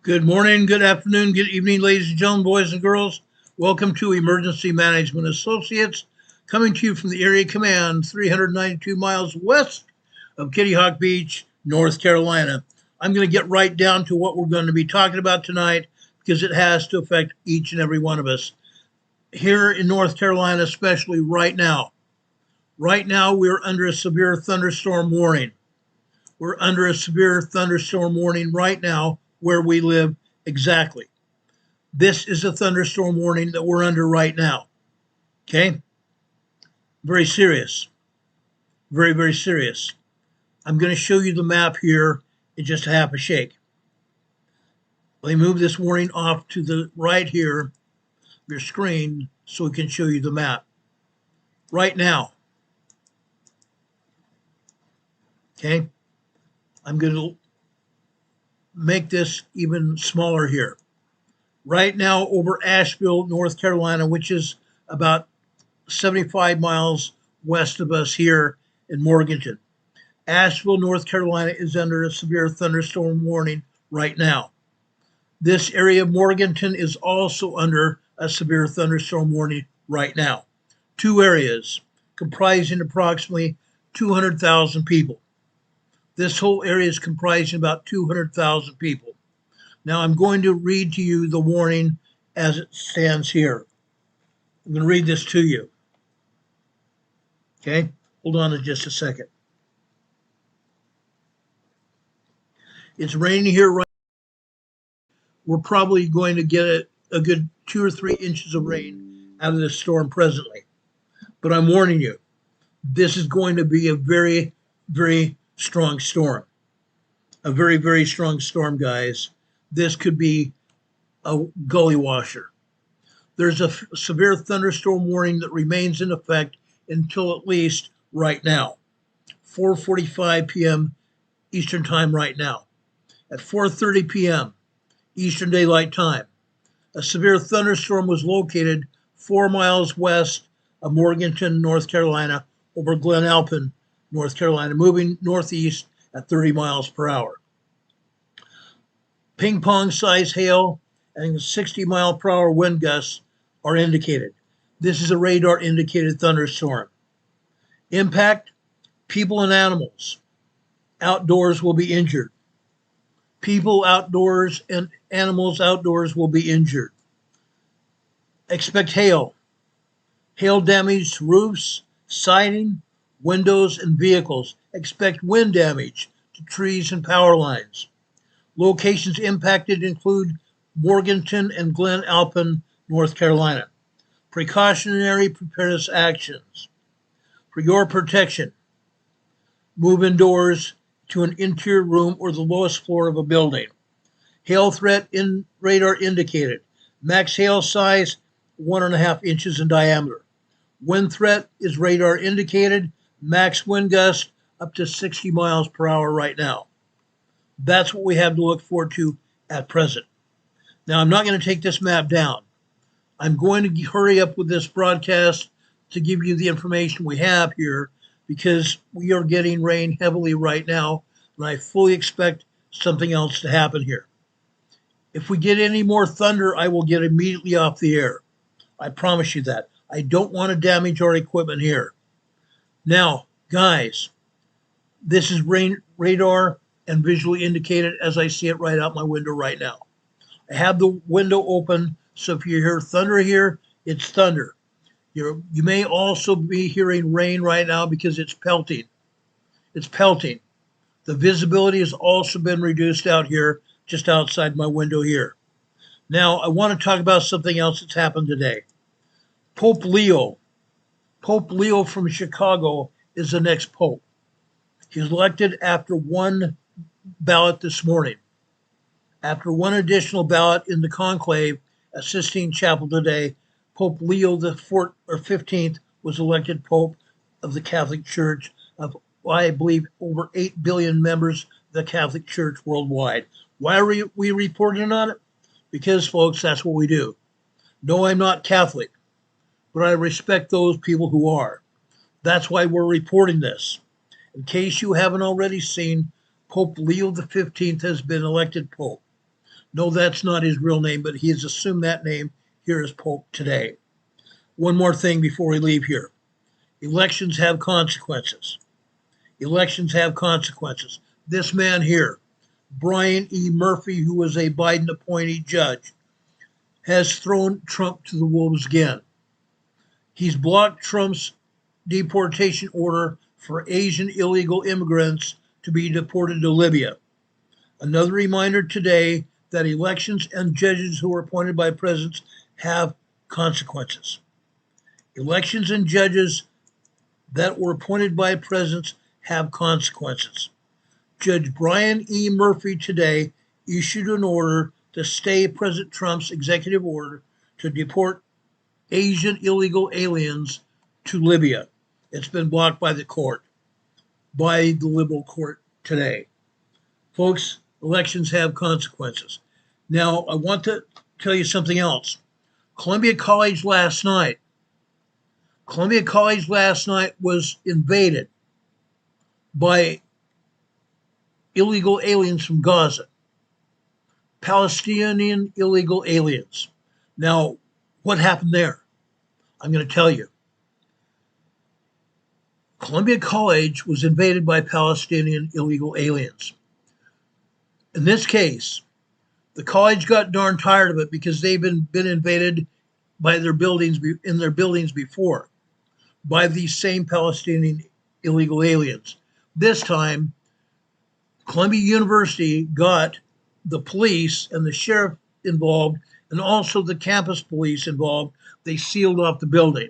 Good morning, good afternoon, good evening, ladies and gentlemen, boys and girls. Welcome to Emergency Management Associates, coming to you from the Area Command, 392 miles west of Kitty Hawk Beach, North Carolina. I'm going to get right down to what we're going to be talking about tonight because it has to affect each and every one of us. Here in North Carolina, especially right now. Right now, we're under a severe thunderstorm warning. We're under a severe thunderstorm warning right now where we live exactly. This is a thunderstorm warning that we're under right now. Okay? Very serious. Very, very serious. I'm going to show you the map here in just a half a shake. Let me move this warning off to the right here of your screen so we can show you the map. Right now. Okay? I'm going to make this even smaller here. Right now over Asheville, North Carolina, which is about 75 miles west of us here in Morganton. Asheville, North Carolina is under a severe thunderstorm warning right now. This area of Morganton is also under a severe thunderstorm warning right now. Two areas comprising approximately 200,000 people. This whole area is comprising about 200,000 people. Now I'm going to read to you the warning as it stands here. I'm going to read this to you. Okay, hold on to just a second. It's raining here right now. We're probably going to get a good 2 or 3 inches of rain out of this storm presently. But I'm warning you, this is going to be a very, very strong storm. A very, very strong storm, guys. This could be a gully washer. There's a severe thunderstorm warning that remains in effect until at least right now, 4:45 p.m. Eastern Time right now. At 4:30 p.m. Eastern Daylight Time, a severe thunderstorm was located 4 miles west of Morganton, North Carolina, over Glen Alpin, North Carolina, moving northeast at 30 miles per hour. Ping pong size hail and 60 mile per hour wind gusts are indicated. This is a radar indicated thunderstorm. Impact, people and animals outdoors will be injured. People outdoors and animals outdoors will be injured. Expect hail. Hail damage to roofs, siding, windows, and vehicles. Expect wind damage to trees and power lines. Locations impacted include Morganton and Glen Alpin, North Carolina. Precautionary preparedness actions. For your protection, move indoors to an interior room or the lowest floor of a building. Hail threat in radar indicated. Max hail size 1.5 inches in diameter. Wind threat is radar indicated. Max wind gust up to 60 miles per hour right now. That's what we have to look forward to at present. Now, I'm not going to take this map down. I'm going to hurry up with this broadcast to give you the information we have here because we are getting rain heavily right now, and I fully expect something else to happen here. If we get any more thunder, I will get immediately off the air. I promise you that. I don't want to damage our equipment here. Now, guys, this is rain radar and visually indicated as I see it right out my window right now. I have the window open, so if you hear thunder here, it's thunder. You may also be hearing rain right now because it's pelting. It's pelting. The visibility has also been reduced out here, just outside my window here. Now, I want to talk about something else that's happened today. Pope Leo from Chicago is the next pope. He's elected after one ballot this morning. After one additional ballot in the conclave at Sistine Chapel today, Pope Leo the 15th was elected Pope of the Catholic Church of, I believe, over 8 billion members of the Catholic Church worldwide. Why are we reporting on it? Because, folks, that's what we do. No, I'm not Catholic, but I respect those people who are. That's why we're reporting this. In case you haven't already seen, Pope Leo the 15th has been elected Pope. No, that's not his real name, but he has assumed that name here as Pope today. One more thing before we leave here. Elections have consequences. Elections have consequences. This man here, Brian E. Murphy, who was a Biden appointee judge, has thrown Trump to the wolves again. He's blocked Trump's deportation order for Asian illegal immigrants to be deported to Libya. Another reminder today that elections and judges who are appointed by presidents have consequences. Elections and judges that were appointed by presidents have consequences. Judge Brian E. Murphy today issued an order to stay President Trump's executive order to deport Asian illegal aliens to Libya. It's been blocked by the court, by the liberal court today. Folks, elections have consequences. Now, I want to tell you something else. Columbia College last night was invaded by illegal aliens from Gaza, Palestinian illegal aliens. Now, what happened there? I'm going to tell you. Columbia College was invaded by Palestinian illegal aliens. In this case, the college got darn tired of it because they've been invaded by their buildings before by these same Palestinian illegal aliens. This time, Columbia University got the police and the sheriff involved, and also the campus police involved. They sealed off the building.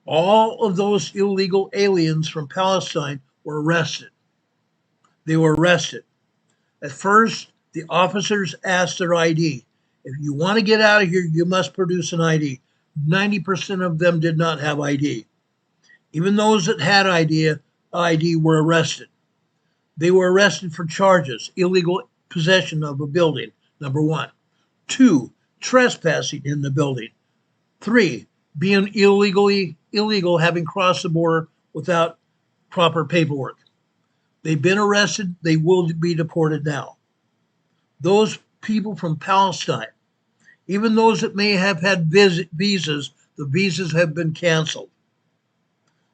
All of those illegal aliens from Palestine were arrested. They were arrested. At first, the officers asked their ID. If you want to get out of here, you must produce an ID. 90% of them did not have ID. Even those that had ID were arrested. They were arrested for charges: illegal possession of a building, number 1. 2, trespassing in the building. 3, being illegal, having crossed the border without proper paperwork. They've been arrested. They will be deported now. Those people from Palestine, even those that may have had visas, the visas have been canceled.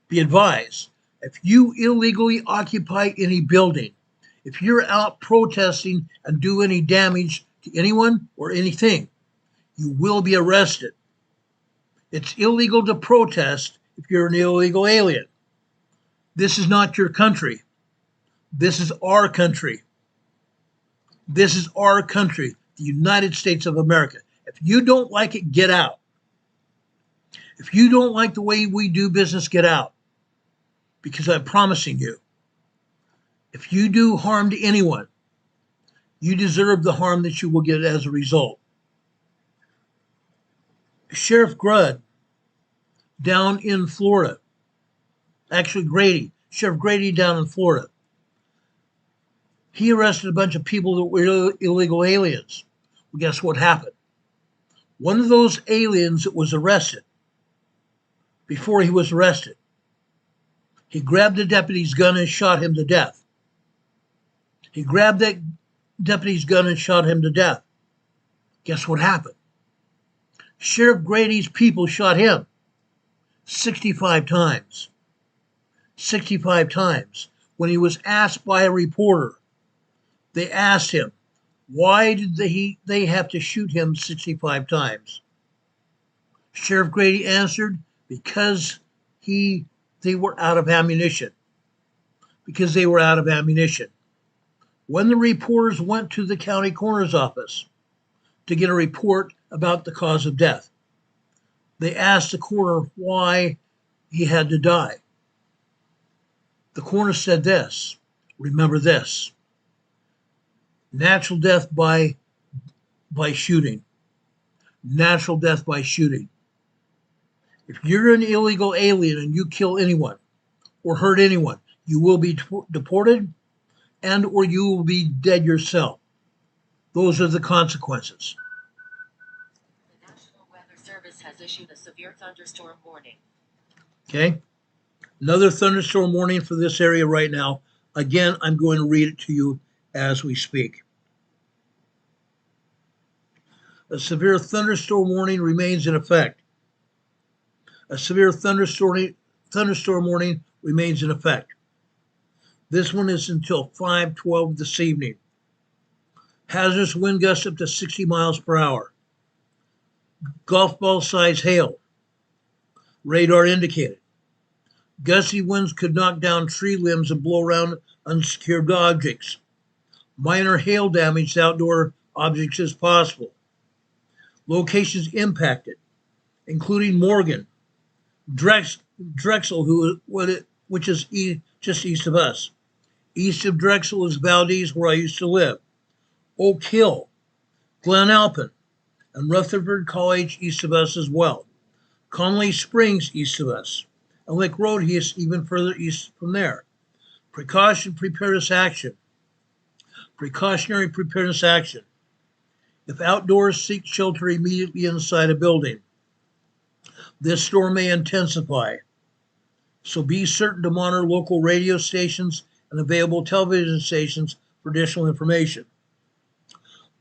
Be advised, if you illegally occupy any building, if you're out protesting and do any damage to anyone or anything, you will be arrested. It's illegal to protest if you're an illegal alien. This is not your country. This is our country. This is our country, the United States of America. If you don't like it, get out. If you don't like the way we do business, get out. Because I'm promising you, if you do harm to anyone, you deserve the harm that you will get as a result. Sheriff Grudd down in Florida, Sheriff Grady down in Florida, he arrested a bunch of people that were illegal aliens. Well, guess what happened? One of those aliens that was arrested, before he was arrested, he grabbed the deputy's gun and shot him to death. He grabbed that deputy's gun and shot him to death. Guess what happened? Sheriff Grady's people shot him 65 times. 65 times. When he was asked by a reporter, they asked him, why did they have to shoot him 65 times? Sheriff Grady answered, because they were out of ammunition. Because they were out of ammunition. When the reporters went to the county coroner's office to get a report about the cause of death, they asked the coroner why he had to die. The coroner said this, remember this: natural death by shooting. Natural death by shooting. If you're an illegal alien and you kill anyone or hurt anyone, you will be deported and or you will be dead yourself. Those are the consequences. The National Weather Service has issued a severe thunderstorm warning. Okay. Another thunderstorm warning for this area right now. Again, I'm going to read it to you as we speak. A severe thunderstorm warning remains in effect. A severe thunderstorm warning remains in effect. This one is until 5:12 this evening. Hazardous wind gusts up to 60 miles per hour. Golf ball size hail. Radar indicated. Gusty winds could knock down tree limbs and blow around unsecured objects. Minor hail damage to outdoor objects is possible. Locations impacted, including Morgan, Drexel, which is just east of us. East of Drexel is Valdez, where I used to live. Oak Hill, Glen Alpin, and Rutherford College east of us as well. Conley Springs east of us. And Lake Road is even further east from there. Preparedness action. Precautionary preparedness action. If outdoors, seek shelter immediately inside a building. This storm may intensify, so be certain to monitor local radio stations and available television stations for additional information.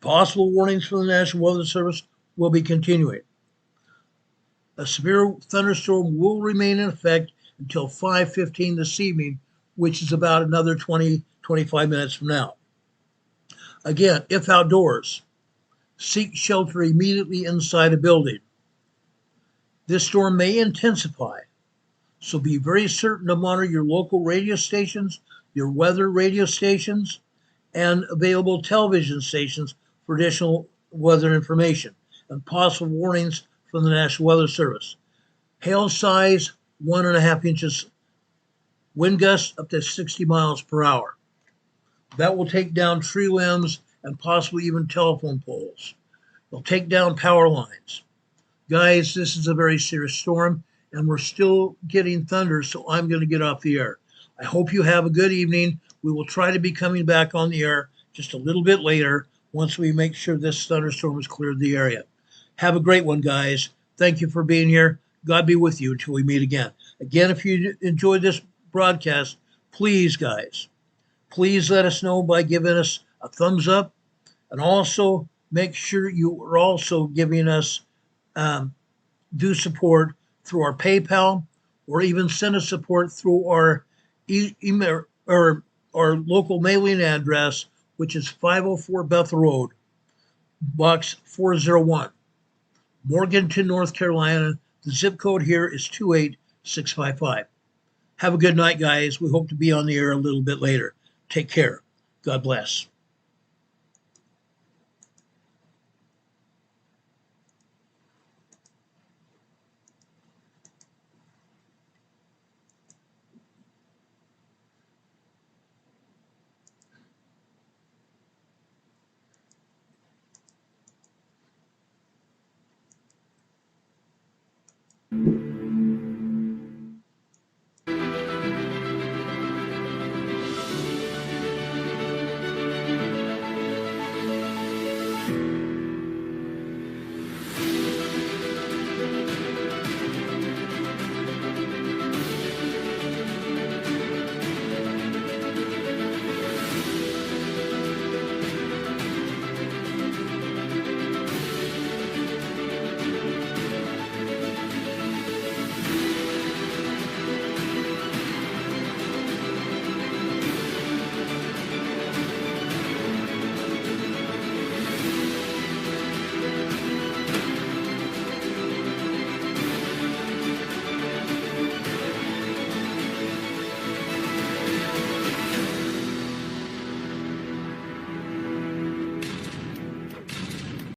Possible warnings from the National Weather Service will be continuing. A severe thunderstorm will remain in effect until 5:15 this evening, which is about another 25 minutes from now. Again, if outdoors, seek shelter immediately inside a building. This storm may intensify, so be very certain to monitor your local radio stations, your weather radio stations, and available television stations for additional weather information and possible warnings from the National Weather Service. Hail size 1.5 inches, wind gusts up to 60 miles per hour. That will take down tree limbs and possibly even telephone poles. It'll take down power lines. Guys, this is a very serious storm, and we're still getting thunder, so I'm going to get off the air. I hope you have a good evening. We will try to be coming back on the air just a little bit later once we make sure this thunderstorm has cleared the area. Have a great one, guys. Thank you for being here. God be with you until we meet again. Again, if you enjoyed this broadcast, please, guys, please let us know by giving us a thumbs up, and also make sure you are also giving us do support through our PayPal, or even send us support through our email or our local mailing address, which is 504 Bethel Road, Box 401, Morganton, North Carolina. The zip code here is 28655. Have a good night, guys. We hope to be on the air a little bit later. Take care. God bless.